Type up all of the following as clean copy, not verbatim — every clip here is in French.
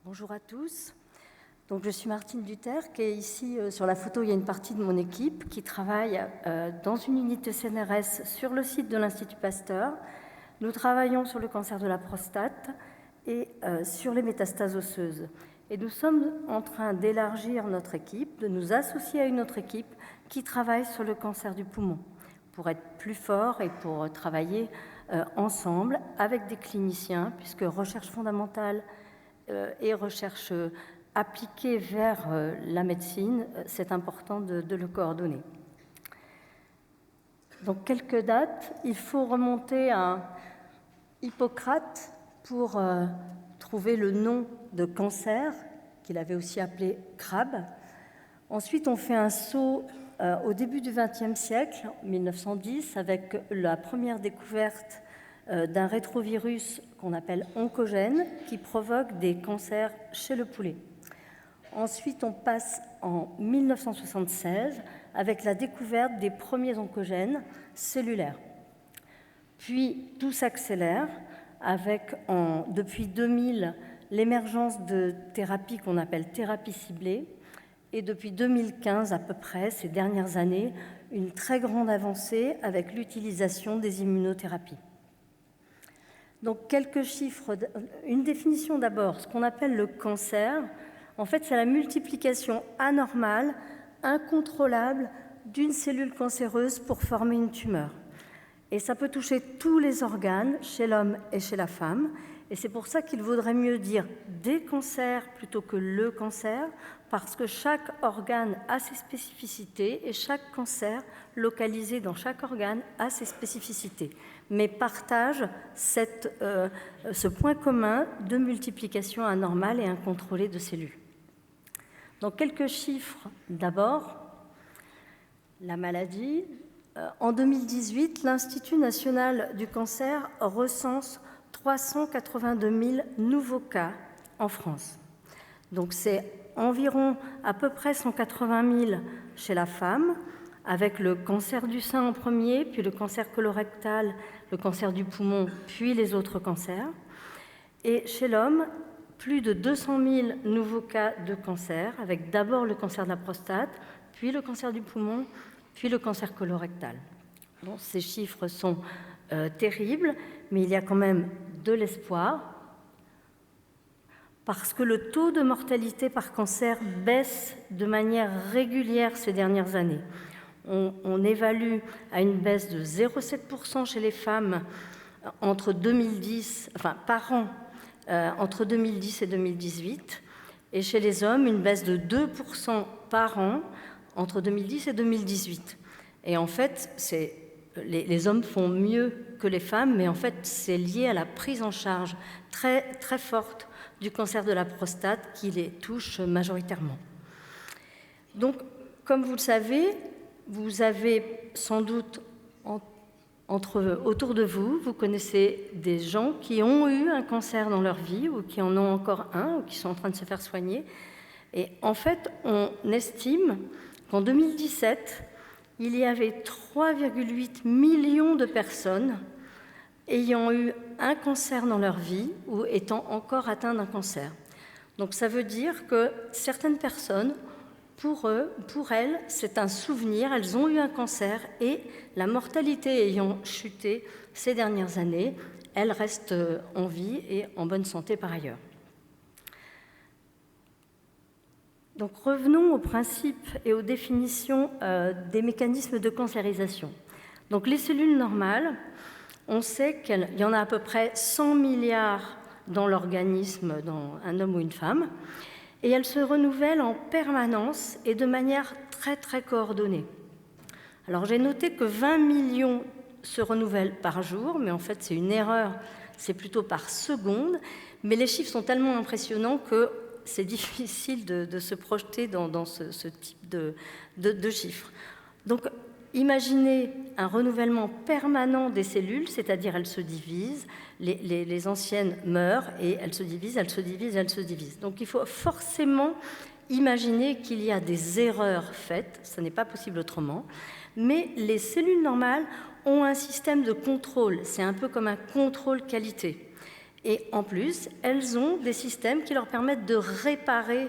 Bonjour à tous. Donc, je suis Martine Duterque et ici, sur la photo, il y a une partie de mon équipe qui travaille dans une unité CNRS sur le site de l'Institut Pasteur. Nous travaillons sur le cancer de la prostate et sur les métastases osseuses. Et nous sommes en train d'élargir notre équipe, de nous associer à une autre équipe qui travaille sur le cancer du poumon pour être plus fort et pour travailler ensemble avec des cliniciens, puisque recherche fondamentale et recherche appliquée vers la médecine, c'est important de le coordonner. Donc, quelques dates. Il faut remonter à Hippocrate pour trouver le nom de cancer, qu'il avait aussi appelé crabe. Ensuite, on fait un saut au début du XXe siècle, 1910, avec la première découverte d'un rétrovirus qu'on appelle oncogène, qui provoque des cancers chez le poulet. Ensuite, on passe en 1976 avec la découverte des premiers oncogènes cellulaires. Puis, tout s'accélère avec, depuis 2000, l'émergence de thérapies qu'on appelle thérapies ciblées, et depuis 2015 à peu près, ces dernières années, une très grande avancée avec l'utilisation des immunothérapies. Donc, quelques chiffres, une définition d'abord. Ce qu'on appelle le cancer, en fait, c'est la multiplication anormale, incontrôlable d'une cellule cancéreuse pour former une tumeur. Et ça peut toucher tous les organes, chez l'homme et chez la femme. Et c'est pour ça qu'il vaudrait mieux dire des cancers plutôt que le cancer, parce que chaque organe a ses spécificités et chaque cancer localisé dans chaque organe a ses spécificités, mais partage ce point commun de multiplication anormale et incontrôlée de cellules. Donc, quelques chiffres d'abord. La maladie. En 2018, l'Institut national du cancer recense 382 000 nouveaux cas en France. Donc, c'est environ à peu près 180 000 chez la femme, avec le cancer du sein en premier, puis le cancer colorectal, le cancer du poumon, puis les autres cancers. Et chez l'homme, plus de 200 000 nouveaux cas de cancer, avec d'abord le cancer de la prostate, puis le cancer du poumon, puis le cancer colorectal. Bon, ces chiffres sont terribles, mais il y a quand même de l'espoir, parce que le taux de mortalité par cancer baisse de manière régulière ces dernières années. On évalue à une baisse de 0,7% chez les femmes entre 2010, enfin par an, entre 2010 et 2018, et chez les hommes, une baisse de 2% par an entre 2010 et 2018. Et en fait, les hommes font mieux que les femmes, mais en fait, c'est lié à la prise en charge très, très forte du cancer de la prostate qui les touche majoritairement. Donc, comme vous le savez, vous avez sans doute autour de vous, vous connaissez des gens qui ont eu un cancer dans leur vie ou qui en ont encore un ou qui sont en train de se faire soigner. Et en fait, on estime qu'en 2017, il y avait 3,8 millions de personnes ayant eu un cancer dans leur vie ou étant encore atteintes d'un cancer. Donc ça veut dire que certaines personnes, pour elles, c'est un souvenir, elles ont eu un cancer et la mortalité ayant chuté ces dernières années, elles restent en vie et en bonne santé par ailleurs. Donc revenons aux principes et aux définitions des mécanismes de cancérisation. Donc les cellules normales, on sait qu'il y en a à peu près 100 milliards dans l'organisme, dans un homme ou une femme, et elles se renouvellent en permanence et de manière très très coordonnée. Alors j'ai noté que 20 millions se renouvellent par jour, mais en fait c'est une erreur, c'est plutôt par seconde, mais les chiffres sont tellement impressionnants que c'est difficile de se projeter dans ce type de chiffres. Donc, imaginez un renouvellement permanent des cellules, c'est-à-dire elles se divisent, les anciennes meurent et elles se divisent, elles se divisent, elles se divisent. Donc, il faut forcément imaginer qu'il y a des erreurs faites, ce n'est pas possible autrement, mais les cellules normales ont un système de contrôle, c'est un peu comme un contrôle qualité. Et en plus, elles ont des systèmes qui leur permettent de réparer,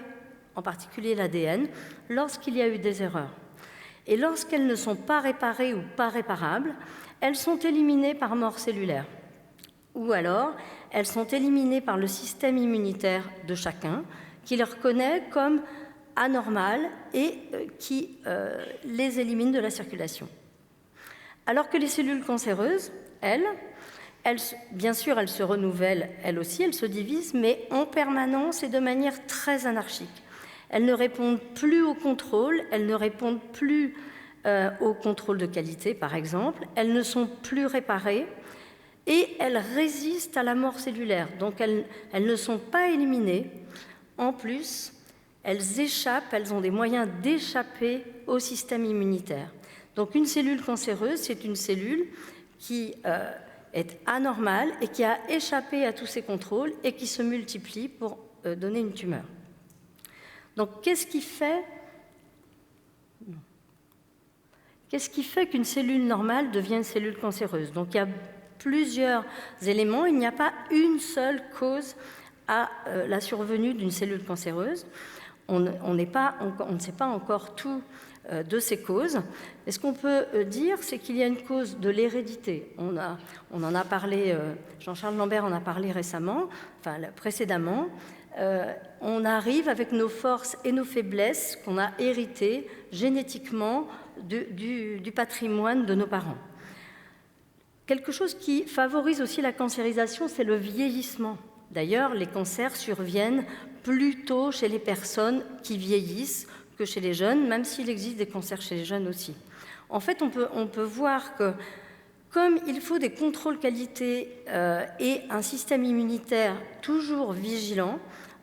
en particulier l'ADN, lorsqu'il y a eu des erreurs. Et lorsqu'elles ne sont pas réparées ou pas réparables, elles sont éliminées par mort cellulaire. Ou alors, elles sont éliminées par le système immunitaire de chacun, qui les reconnaît comme anormales et qui les élimine de la circulation. Alors que les cellules cancéreuses, elles, bien sûr, elles se renouvellent, elles aussi, elles se divisent, mais en permanence et de manière très anarchique. Elles ne répondent plus au contrôle, elles ne répondent plus au contrôle de qualité, par exemple, elles ne sont plus réparées et elles résistent à la mort cellulaire. Donc elles ne sont pas éliminées. En plus, elles échappent, elles ont des moyens d'échapper au système immunitaire. Donc une cellule cancéreuse, c'est une cellule qui est anormale et qui a échappé à tous ces contrôles et qui se multiplie pour donner une tumeur. Donc qu'est-ce qui fait qu'une cellule normale devient une cellule cancéreuse? Donc il y a plusieurs éléments, il n'y a pas une seule cause à la survenue d'une cellule cancéreuse. On ne sait pas encore tout de ces causes. Et ce qu'on peut dire, c'est qu'il y a une cause de l'hérédité. On en a parlé, Jean-Charles Lambert en a parlé précédemment. On arrive avec nos forces et nos faiblesses qu'on a héritées génétiquement du patrimoine de nos parents. Quelque chose qui favorise aussi la cancérisation, c'est le vieillissement. D'ailleurs, les cancers surviennent plus tôt chez les personnes qui vieillissent que chez les jeunes, même s'il existe des cancers chez les jeunes aussi. En fait, on peut voir que comme il faut des contrôles qualité et un système immunitaire toujours vigilant,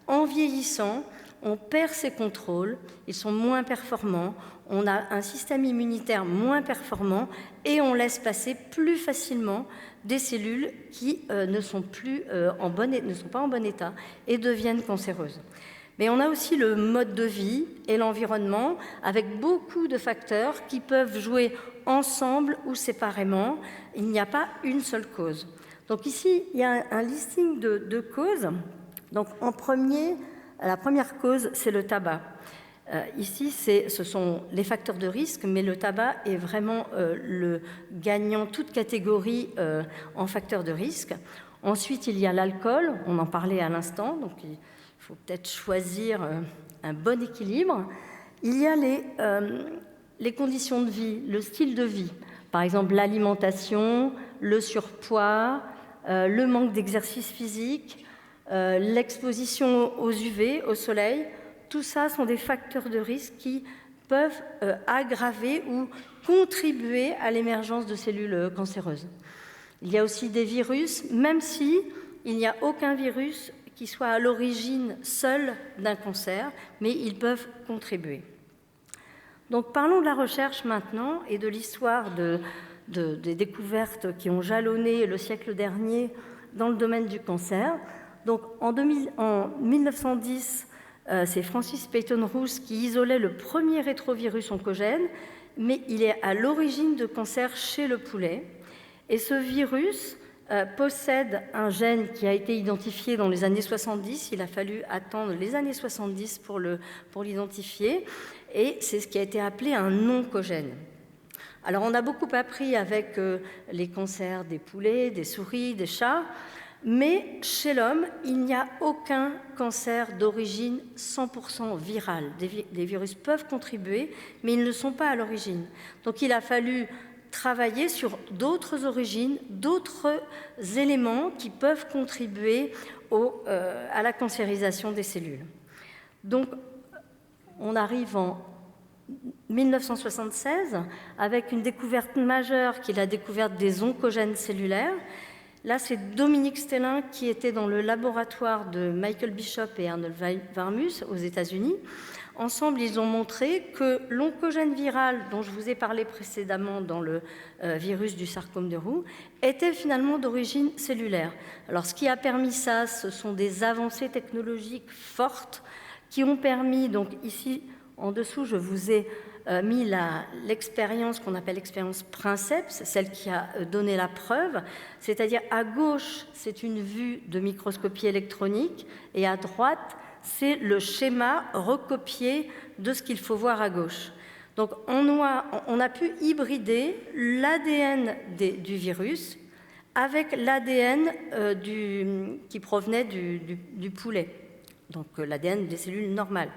en vieillissant, on perd ces contrôles, ils sont moins performants, on a un système immunitaire moins performant et on laisse passer plus facilement des cellules qui ne sont pas en bon état et deviennent cancéreuses. Mais on a aussi le mode de vie et l'environnement avec beaucoup de facteurs qui peuvent jouer ensemble ou séparément. Il n'y a pas une seule cause. Donc ici, il y a un listing de causes. Donc en premier, la première cause, c'est le tabac. Ici, ce sont les facteurs de risque, mais le tabac est vraiment le gagnant toute catégorie en facteurs de risque. Ensuite, il y a l'alcool, on en parlait à l'instant, donc il faut peut-être choisir un bon équilibre. Il y a les conditions de vie, le style de vie, par exemple l'alimentation, le surpoids, le manque d'exercice physique, l'exposition aux UV, au soleil. Tout ça sont des facteurs de risque qui peuvent aggraver ou contribuer à l'émergence de cellules cancéreuses. Il y a aussi des virus, même si il n'y a aucun virus qui soit à l'origine seul d'un cancer, mais ils peuvent contribuer. Donc parlons de la recherche maintenant et de l'histoire des découvertes qui ont jalonné le siècle dernier dans le domaine du cancer. Donc en 1910, c'est Francis Peyton Roos qui isolait le premier rétrovirus oncogène, mais il est à l'origine de cancer chez le poulet. Et ce virus possède un gène qui a été identifié dans les années 70. Il a fallu attendre les années 70 pour l'identifier. Et c'est ce qui a été appelé un oncogène. Alors on a beaucoup appris avec les cancers des poulets, des souris, des chats. Mais chez l'homme, il n'y a aucun cancer d'origine 100% virale. Des virus peuvent contribuer, mais ils ne sont pas à l'origine. Donc il a fallu travailler sur d'autres origines, d'autres éléments qui peuvent contribuer à la cancérisation des cellules. Donc on arrive en 1976 avec une découverte majeure qui est la découverte des oncogènes cellulaires. Là, c'est Dominique Stellin qui était dans le laboratoire de Michael Bishop et Arnold Warmus aux États-Unis. Ensemble, ils ont montré que l'oncogène viral dont je vous ai parlé précédemment dans le virus du sarcome de Roux était finalement d'origine cellulaire. Alors, ce qui a permis ça, ce sont des avancées technologiques fortes qui ont permis, donc ici en dessous, je vous ai mis l'expérience qu'on appelle l'expérience Princeps, celle qui a donné la preuve, c'est-à-dire à gauche, c'est une vue de microscopie électronique, et à droite, c'est le schéma recopié de ce qu'il faut voir à gauche. Donc on a pu hybrider l'ADN du virus avec l'ADN qui provenait du poulet, donc l'ADN des cellules normales.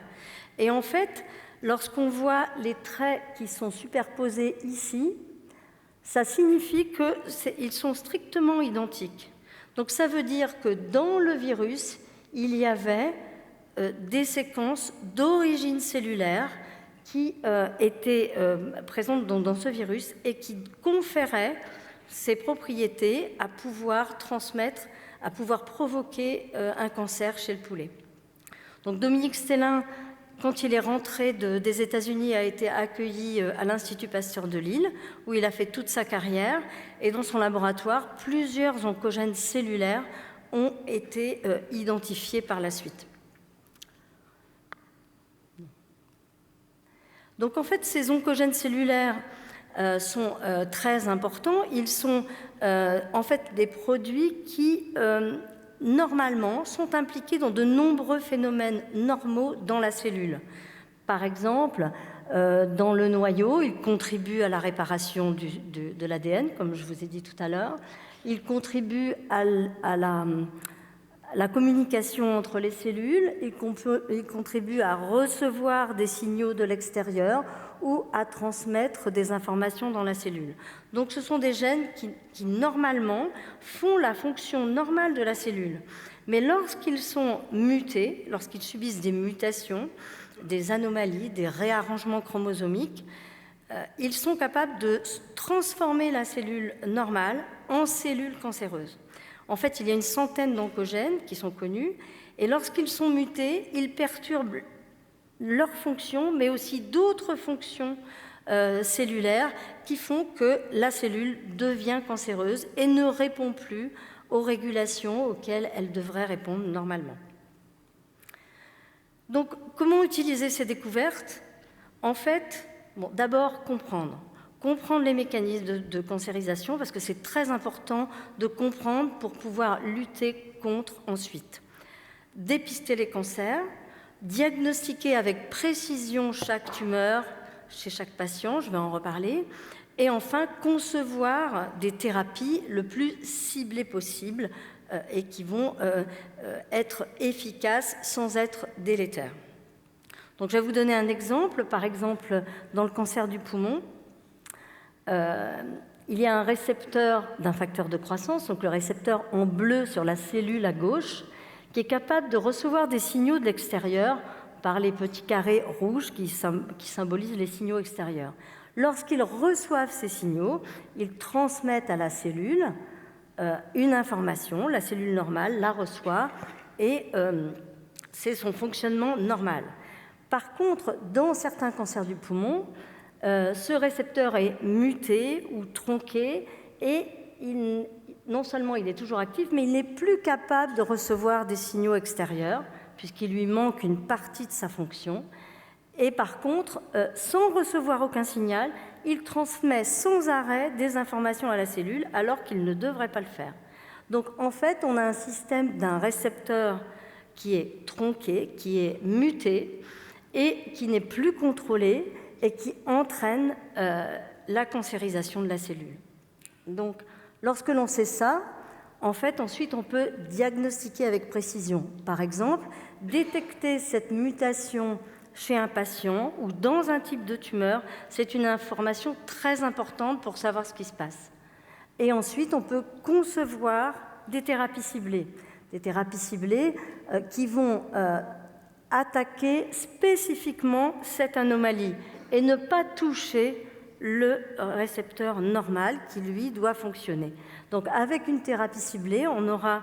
Et en fait, lorsqu'on voit les traits qui sont superposés ici, ça signifie qu'ils sont strictement identiques. Donc ça veut dire que dans le virus, il y avait des séquences d'origine cellulaire qui étaient présentes dans ce virus et qui conféraient ces propriétés à pouvoir transmettre, à pouvoir provoquer un cancer chez le poulet. Donc Dominique Stellin, quand il est rentré des États-Unis, a été accueilli à l'Institut Pasteur de Lille, où il a fait toute sa carrière, et dans son laboratoire, plusieurs oncogènes cellulaires ont été identifiés par la suite. Donc en fait, ces oncogènes cellulaires sont très importants. Ils sont en fait des produits qui, normalement, sont impliqués dans de nombreux phénomènes normaux dans la cellule. Par exemple, dans le noyau, ils contribuent à la réparation de l'ADN, comme je vous ai dit tout à l'heure. Ils contribuent à la communication entre les cellules, ils contribuent à recevoir des signaux de l'extérieur ou à transmettre des informations dans la cellule. Donc ce sont des gènes qui normalement font la fonction normale de la cellule. Mais lorsqu'ils sont mutés, lorsqu'ils subissent des mutations, des anomalies, des réarrangements chromosomiques, ils sont capables de transformer la cellule normale en cellule cancéreuse. En fait, il y a une centaine d'oncogènes qui sont connus, et lorsqu'ils sont mutés, ils perturbent leur fonction, mais aussi d'autres fonctions cellulaires qui font que la cellule devient cancéreuse et ne répond plus aux régulations auxquelles elle devrait répondre normalement. Donc, comment utiliser ces découvertes? En fait, d'abord comprendre les mécanismes de cancérisation, parce que c'est très important de comprendre pour pouvoir lutter contre ensuite. Dépister les cancers, diagnostiquer avec précision chaque tumeur chez chaque patient, je vais en reparler, et enfin concevoir des thérapies le plus ciblées possible et qui vont être efficaces sans être délétères. Donc je vais vous donner un exemple. Par exemple, dans le cancer du poumon, il y a un récepteur d'un facteur de croissance, donc le récepteur en bleu sur la cellule à gauche, qui est capable de recevoir des signaux de l'extérieur par les petits carrés rouges qui symbolisent les signaux extérieurs. Lorsqu'ils reçoivent ces signaux, ils transmettent à la cellule une information, la cellule normale la reçoit et c'est son fonctionnement normal. Par contre, dans certains cancers du poumon, ce récepteur est muté ou tronqué et non seulement il est toujours actif, mais il n'est plus capable de recevoir des signaux extérieurs puisqu'il lui manque une partie de sa fonction. Et par contre, sans recevoir aucun signal, il transmet sans arrêt des informations à la cellule alors qu'il ne devrait pas le faire. Donc en fait, on a un système d'un récepteur qui est tronqué, qui est muté et qui n'est plus contrôlé et qui entraîne la cancérisation de la cellule. Donc, lorsque l'on sait ça, en fait, ensuite, on peut diagnostiquer avec précision. Par exemple, détecter cette mutation chez un patient ou dans un type de tumeur, c'est une information très importante pour savoir ce qui se passe. Et ensuite, on peut concevoir des thérapies ciblées. Des thérapies ciblées qui vont attaquer spécifiquement cette anomalie et ne pas toucher le récepteur normal qui, lui, doit fonctionner. Donc, avec une thérapie ciblée, on aura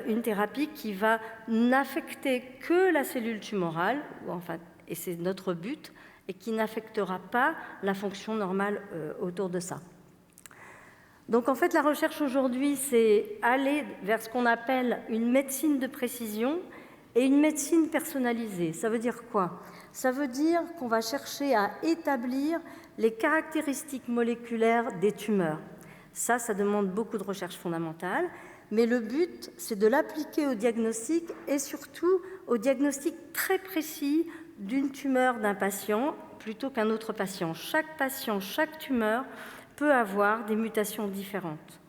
une thérapie qui va n'affecter que la cellule tumorale, et c'est notre but, et qui n'affectera pas la fonction normale autour de ça. Donc, en fait, la recherche aujourd'hui, c'est aller vers ce qu'on appelle une médecine de précision et une médecine personnalisée. Ça veut dire quoi? Ça veut dire qu'on va chercher à établir les caractéristiques moléculaires des tumeurs. Ça demande beaucoup de recherche fondamentale, mais le but, c'est de l'appliquer au diagnostic et surtout au diagnostic très précis d'une tumeur d'un patient plutôt qu'un autre patient. Chaque patient, chaque tumeur peut avoir des mutations différentes.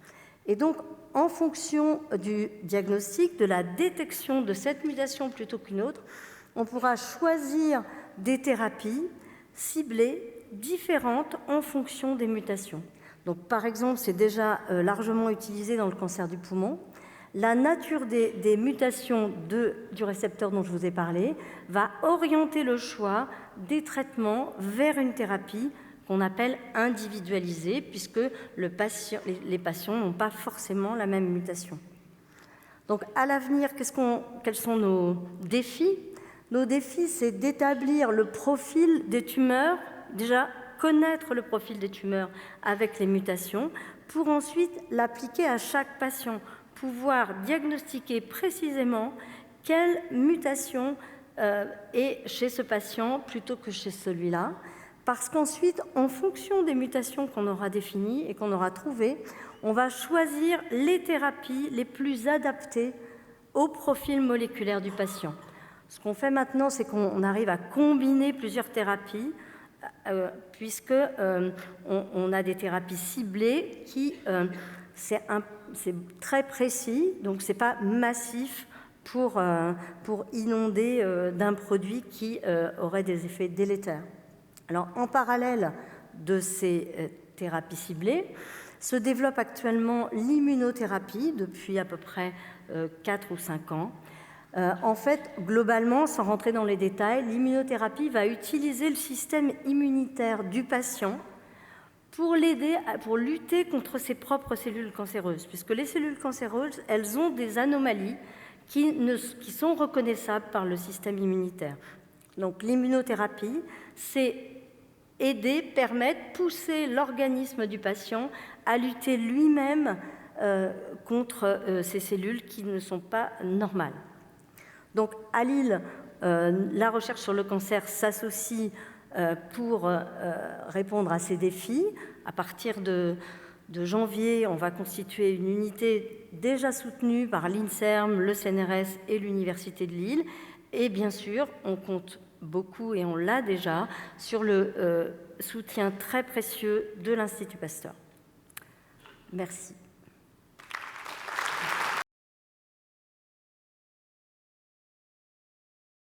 Et donc, en fonction du diagnostic, de la détection de cette mutation plutôt qu'une autre, on pourra choisir des thérapies ciblées différentes en fonction des mutations. Donc, par exemple, c'est déjà largement utilisé dans le cancer du poumon. La nature des mutations du récepteur dont je vous ai parlé va orienter le choix des traitements vers une thérapie qu'on appelle individualisée, puisque les patients n'ont pas forcément la même mutation. Donc, à l'avenir, quels sont nos défis? Nos défis, c'est d'établir le profil des tumeurs, déjà connaître le profil des tumeurs avec les mutations, pour ensuite l'appliquer à chaque patient, pouvoir diagnostiquer précisément quelle mutation est chez ce patient plutôt que chez celui-là, parce qu'ensuite, en fonction des mutations qu'on aura définies et qu'on aura trouvées, on va choisir les thérapies les plus adaptées au profil moléculaire du patient. Ce qu'on fait maintenant, c'est qu'on arrive à combiner plusieurs thérapies, puisqu'on a des thérapies ciblées qui, c'est très précis, donc ce n'est pas massif pour inonder d'un produit qui aurait des effets délétères. Alors, en parallèle de ces thérapies ciblées, se développe actuellement l'immunothérapie depuis à peu près 4 ou 5 ans. En fait, globalement, sans rentrer dans les détails, l'immunothérapie va utiliser le système immunitaire du patient pour l'aider, pour lutter contre ses propres cellules cancéreuses, puisque les cellules cancéreuses, elles ont des anomalies qui sont reconnaissables par le système immunitaire. Donc l'immunothérapie, c'est aider, permettre, pousser l'organisme du patient à lutter lui-même contre ces cellules qui ne sont pas normales. Donc à Lille, la recherche sur le cancer s'associe pour répondre à ces défis. À partir de janvier, on va constituer une unité déjà soutenue par l'INSERM, le CNRS et l'Université de Lille. Et bien sûr, on compte beaucoup, et on l'a déjà, sur le soutien très précieux de l'Institut Pasteur. Merci.